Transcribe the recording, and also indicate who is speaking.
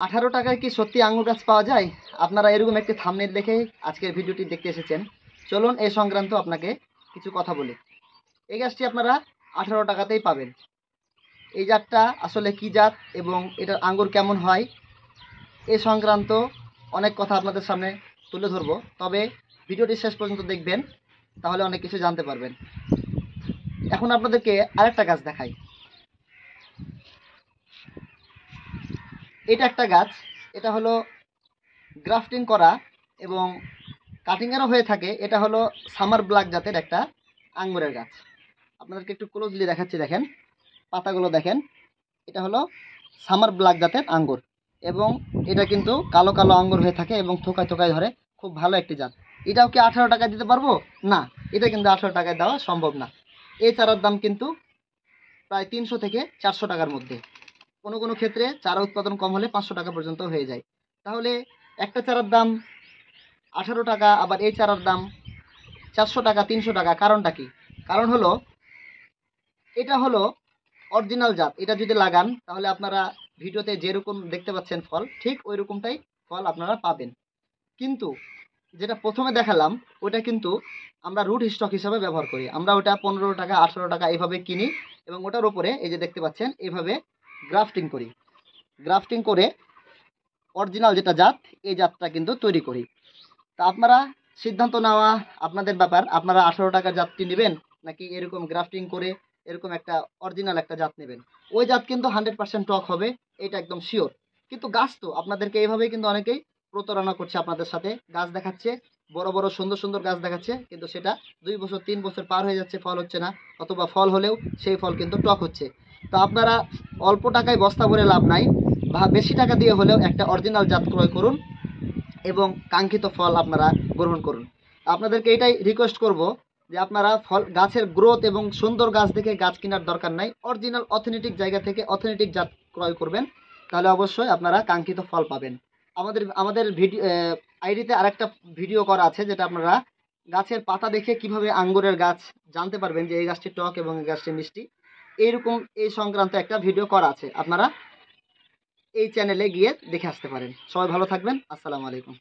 Speaker 1: 18 টাকায় কি সত্যি আঙ্গুর গাছ পাওয়া যায়? আপনারা এরকম একটি থাম্বনেল দেখে আজকের ভিডিওটি দেখতে এসেছেন। চলুন এই সংক্রান্ত আপনাকে কিছু কথা বলি। এই গাছটি আপনারা 18 টাকাতেই পাবেন। এই জাতটা আসলে কি জাত এবং এটার আঙ্গুর কেমন হয় এ সংক্রান্ত অনেক কথা আপনাদের সামনে তুলে ধরবো। তবে ভিডিওটি শেষ পর্যন্ত দেখবেন, তাহলে অনেক কিছু জানতে পারবেন। এখন আপনাদেরকে আরেকটা গাছ দেখাই। এটা একটা গাছ, এটা হলো গ্রাফটিং করা এবং কাটিংয়েরও হয়ে থাকে। এটা হলো সামার ব্ল্যাক জাতের একটা আঙ্গুরের গাছ। আপনাদেরকে একটু ক্লোজলি দেখাচ্ছি, দেখেন পাতাগুলো দেখেন। এটা হলো সামার ব্ল্যাক জাতের আঙ্গুর এবং এটা কিন্তু কালো কালো আঙ্গুর হয়ে থাকে এবং থোকায় থোকায় ধরে। খুব ভালো একটি জাত। এটাও কি 18 টাকায় দিতে পারবো? না, এটা কিন্তু 18 টাকায় দেওয়া সম্ভব না। এই চারার দাম কিন্তু প্রায় 300 থেকে 400 টাকার মধ্যে। কোনো কোনো ক্ষেত্রে চারা উৎপাদন কম হলে 500 টাকা পর্যন্ত হয়ে যায়। তাহলে একটা চারার দাম 18 টাকা, আবার এই চারার দাম 400 টাকা 300 টাকা। কারণটা কি? কারণ হলো এটা হলো অরিজিনাল জাত। এটা যদি লাগান তাহলে আপনারা ভিডিওতে যেরকম দেখতে পাচ্ছেন ফল, ঠিক ওই রকমটাই ফল আপনারা পাবেন। কিন্তু যেটা প্রথমে দেখালাম ওটা কিন্তু আমরা রুট স্টক হিসাবে ব্যবহার করি। আমরা ওটা 15 টাকা 18 টাকা এইভাবে কিনি এবং ওটার উপরে এই যে দেখতে পাচ্ছেন এইভাবে গ্রাফটিং করি। গ্রাফটিং করে অরিজিনাল যেটা জাত, এই জাতটা কিন্তু তৈরি করি। তা আপনারা সিদ্ধান্ত নেওয়া আপনাদের ব্যাপার। আপনারা 18 টাকার জাতটি নেবেন নাকি এরকম গ্রাফটিং করে এরকম একটা অরিজিনাল একটা জাত নেবেন। ওই জাত কিন্তু 100% টক হবে, এটা একদম শিওর। কিন্তু গাছ তো আপনাদেরকে এইভাবেই কিন্তু অনেকেই প্রতারণা করছে, আপনাদের সাথে গাছ দেখাচ্ছে, বড় বড় সুন্দর সুন্দর গাছ দেখাচ্ছে, কিন্তু সেটা 2 বছর 3 বছর পার হয়ে যাচ্ছে, ফল হচ্ছে না, অথবা ফল হলেও সেই ফল কিন্তু টক হচ্ছে। তো আপনারা অল্প টাকায় বস্তা ভরে লাভ নাই, বা বেশি টাকা দিয়ে হলেও একটা অরিজিনাল জাত ক্রয় করুন এবং কাঙ্ক্ষিত ফল আপনারা গ্রহণ করুন। আপনাদেরকে এটাই রিকোয়েস্ট করব যে আপনারা ফল গাছের গ্রোথ এবং সুন্দর গাছ দেখে গাছ কেনার দরকার নাই, অরিজিনাল অথেন্টিক জায়গা থেকে অথেন্টিক জাত ক্রয় করবেন, তাহলে অবশ্যই আপনারা কাঙ্ক্ষিত ফল পাবেন। আমাদের আমাদের ভিডিও আইডিতে আরেকটা ভিডিও করা আছে, যেটা আপনারা গাছের পাতা দেখে কিভাবে আঙ্গুরের গাছ জানতে পারবেন যে এই গাছটি টক এবং এই গাছটি মিষ্টি, এইরকম এই সংক্রান্ত একটা ভিডিও করা আছে। আপনারা এই চ্যানেলে গিয়ে দেখে আসতে পারেন। সবাই ভালো থাকবেন। আসসালামু আলাইকুম।